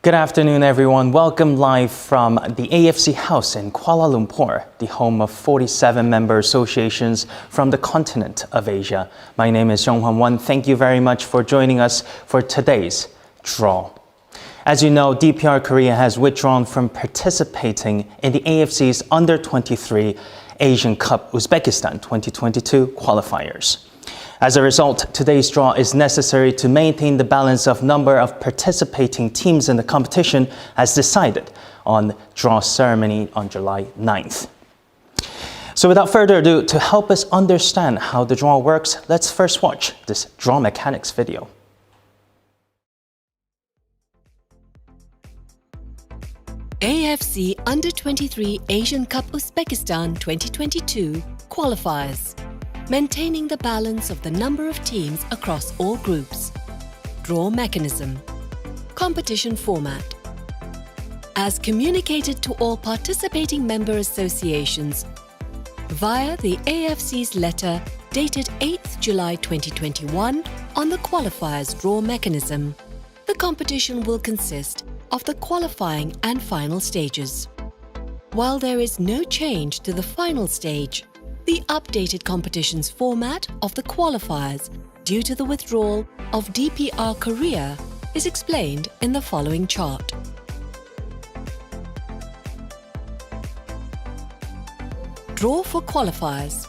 Good afternoon, everyone. Welcome live from the AFC House in Kuala Lumpur, the home of 47 member associations from the continent of Asia. My name is Zhong Wan. Thank you very much for joining us for today's draw. As you know, DPR Korea has withdrawn from participating in the AFC's Under-23 Asian Cup Uzbekistan 2022 qualifiers. As a result, today's draw is necessary to maintain the balance of number of participating teams in the competition as decided on draw ceremony on July 9th. So without further ado, to help us understand how the draw works, let's first watch this draw mechanics video. AFC Under-23 Asian Cup Uzbekistan 2022 qualifiers. Maintaining the balance of the number of teams across all groups. Draw mechanism. Competition format. As communicated to all participating member associations via the AFC's letter dated 8th July 2021 on the qualifiers draw mechanism, the competition will consist of the qualifying and final stages. While there is no change to the final stage, the updated competitions format of the qualifiers due to the withdrawal of DPR Korea is explained in the following chart. Draw for qualifiers.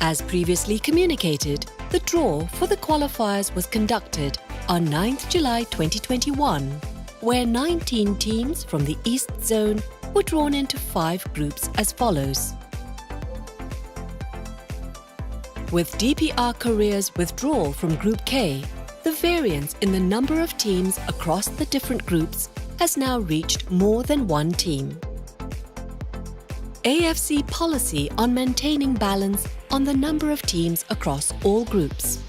As previously communicated, the draw for the qualifiers was conducted on 9th July 2021, where 19 teams from the East Zone were drawn into 5 groups as follows. With DPR Korea's withdrawal from Group K, the variance in the number of teams across the different groups has now reached more than one team. AFC policy on maintaining balance on the number of teams across all groups.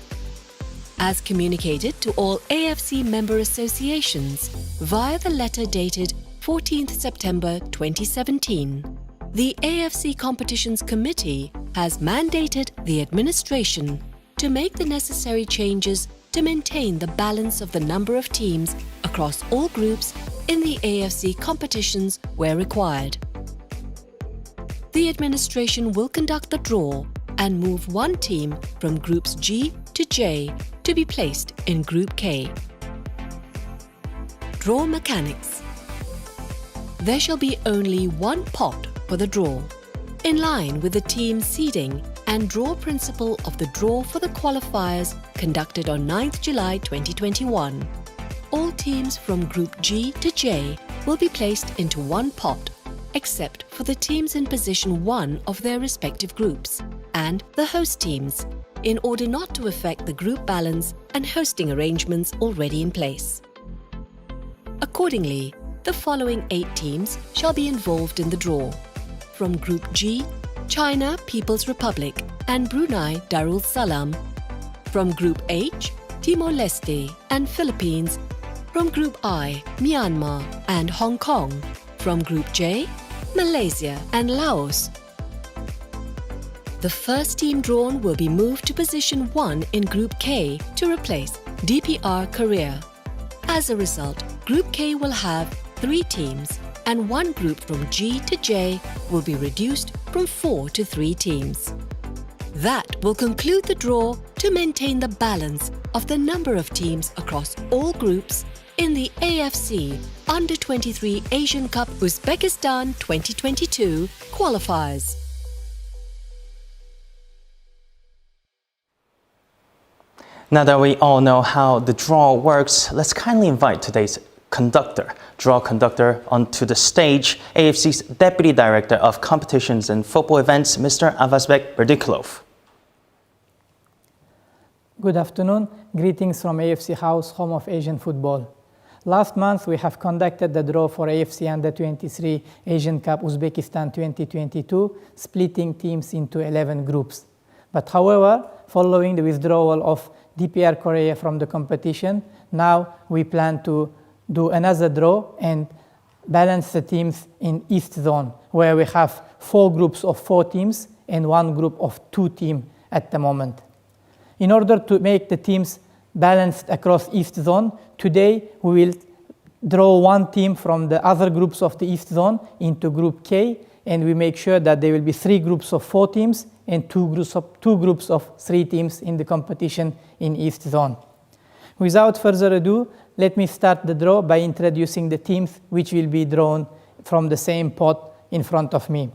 As communicated to all AFC member associations via the letter dated 14th September 2017, the AFC Competitions Committee has mandated the administration to make the necessary changes to maintain the balance of the number of teams across all groups in the AFC competitions where required. The administration will conduct the draw and move one team from Groups G to J to be placed in Group K. Draw mechanics. There shall be only one pot for the draw, in line with the team seeding and draw principle of the draw for the qualifiers conducted on 9th July 2021. All teams from Group G to J will be placed into one pot, except for the teams in position 1 of their respective groups and the host teams, in order not to affect the group balance and hosting arrangements already in place. Accordingly, the following 8 teams shall be involved in the draw. From Group G, China People's Republic and Brunei Darul Salam. From Group H, Timor-Leste and Philippines. From Group I, Myanmar and Hong Kong. From Group J, Malaysia and Laos. The first team drawn will be moved to position 1 in Group K to replace DPR Korea. As a result, Group K will have 3 teams, and one group from G to J will be reduced from 4 to 3 teams. That will conclude the draw to maintain the balance of the number of teams across all groups in the AFC Under-23 Asian Cup Uzbekistan 2022 qualifiers. Now that we all know how the draw works, let's kindly invite today's draw conductor onto the stage, AFC's Deputy Director of Competitions and Football Events, Mr. Avazbek Berdikulov. Good afternoon. Greetings from AFC House, home of Asian football. Last month, we have conducted the draw for AFC Under-23 Asian Cup Uzbekistan 2022, splitting teams into 11 groups. But however, following the withdrawal of DPR Korea from the competition, now we plan to do another draw and balance the teams in East Zone, where we have 4 groups of 4 teams and 1 group of 2 teams at the moment. In order to make the teams balanced across East Zone, today we will draw one team from the other groups of the East Zone into Group K, and we make sure that there will be 3 groups of 4 teams and two groups of 3 teams in the competition in East Zone. Without further ado, let me start the draw by introducing the teams which will be drawn from the same pot in front of me.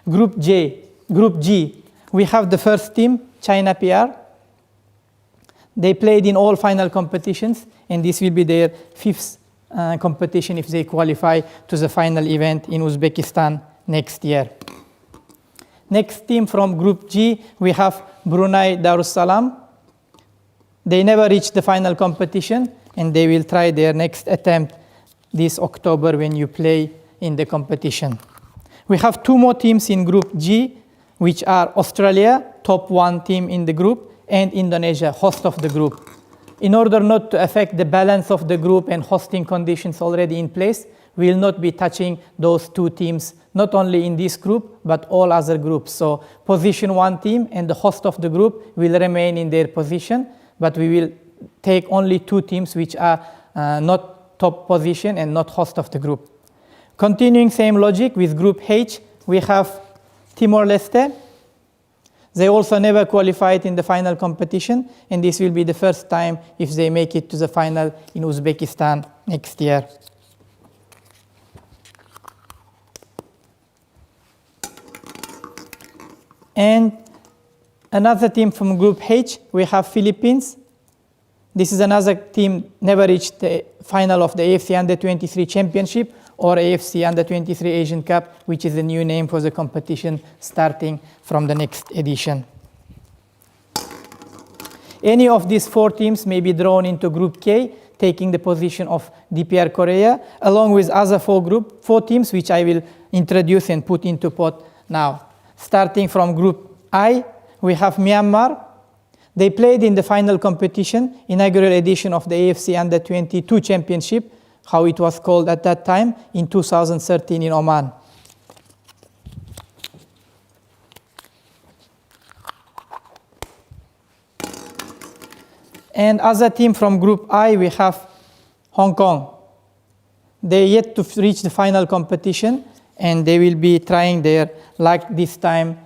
Group G, we have the first team, China PR. They played in all final competitions, and this will be their 5th competition if they qualify to the final event in Uzbekistan next year. Next team from Group G, we have Brunei Darussalam. They never reached the final competition, and they will try their next attempt this October when you play in the competition. We have 2 more teams in Group G, which are Australia, top 1 team in the group, and Indonesia, host of the group. In order not to affect the balance of the group and hosting conditions already in place, we will not be touching those 2 teams, not only in this group, but all other groups. So position 1 team and the host of the group will remain in their position, but we will take only 2 teams which are not top position and not host of the group. Continuing same logic with Group H, we have Timor-Leste. They also never qualified in the final competition, and this will be the first time if they make it to the final in Uzbekistan next year. And another team from Group H, we have Philippines. This is another team never reached the final of the AFC Under-23 Championship or AFC Under-23 Asian Cup, which is the new name for the competition starting from the next edition. Any of these 4 teams may be drawn into Group K, taking the position of DPR Korea, along with other 4 teams, which I will introduce and put into pot now. Starting from Group I, we have Myanmar. They played in the final competition, inaugural edition of the AFC Under-22 Championship, how it was called at that time, in 2013 in Oman. And other team from Group I, we have Hong Kong. They yet to reach the final competition, and they will be trying their luck this time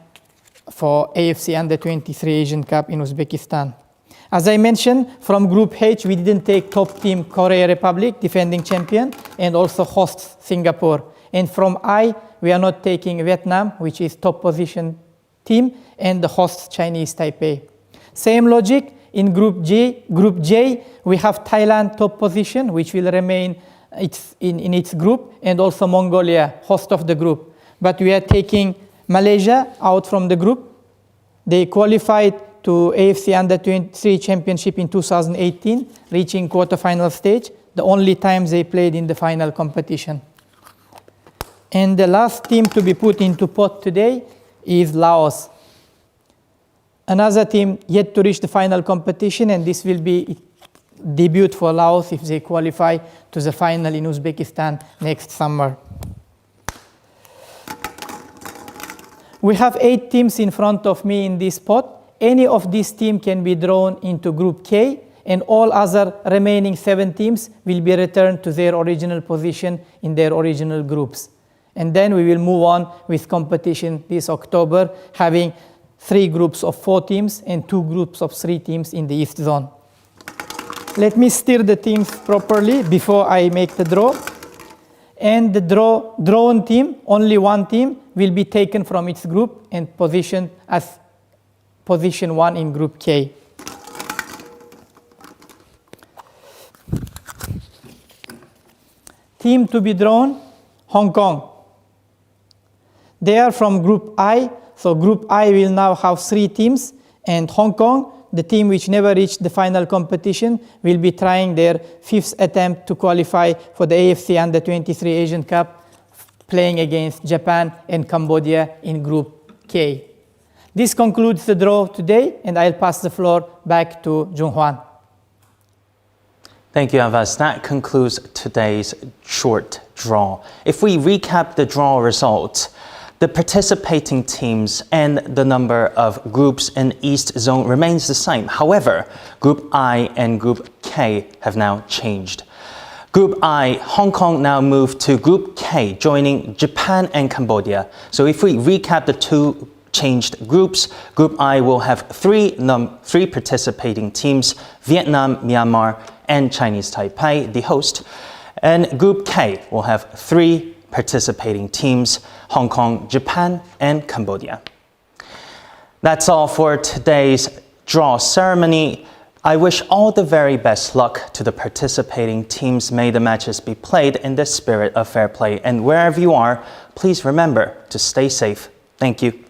for AFC Under-23 Asian Cup in Uzbekistan. As I mentioned, from Group H, we didn't take top team Korea Republic, defending champion, and also hosts Singapore. And from I, we are not taking Vietnam, which is top position team, and the hosts Chinese Taipei. Same logic in Group J, we have Thailand top position, which will remain in its group, and also Mongolia, host of the group. But we are taking Malaysia out from the group. They qualified to AFC Under-23 Championship in 2018, reaching quarterfinal stage, the only time they played in the final competition. And the last team to be put into pot today is Laos. Another team yet to reach the final competition, and this will be debut for Laos if they qualify to the final in Uzbekistan next summer. We have 8 teams in front of me in this pot. Any of these teams can be drawn into Group K, and all other remaining 7 teams will be returned to their original position in their original groups. And then we will move on with competition this October, having 3 groups of 4 teams and 2 groups of 3 teams in the East Zone. Let me steer the teams properly before I make the draw. And the drawn team, only 1 team, will be taken from its group and positioned as position 1 in Group K. Team to be drawn, Hong Kong. They are from Group I, so Group I will now have 3 teams, and Hong Kong, the team which never reached the final competition, will be trying their 5th attempt to qualify for the AFC Under-23 Asian Cup, playing against Japan and Cambodia in Group K. This concludes the draw today, and I'll pass the floor back to Junghwan. Thank you, Avaz. That concludes today's short draw. If we recap the draw results, the participating teams and the number of groups in East Zone remains the same. However, Group I and Group K have now changed. Group I, Hong Kong now moved to Group K, joining Japan and Cambodia. So if we recap the two changed groups, Group I will have three participating teams, Vietnam, Myanmar, and Chinese Taipei, the host. And Group K will have three participating teams, Hong Kong, Japan, and Cambodia. That's all for today's draw ceremony. I wish all the very best luck to the participating teams. May the matches be played in the spirit of fair play. And wherever you are, please remember to stay safe. Thank you.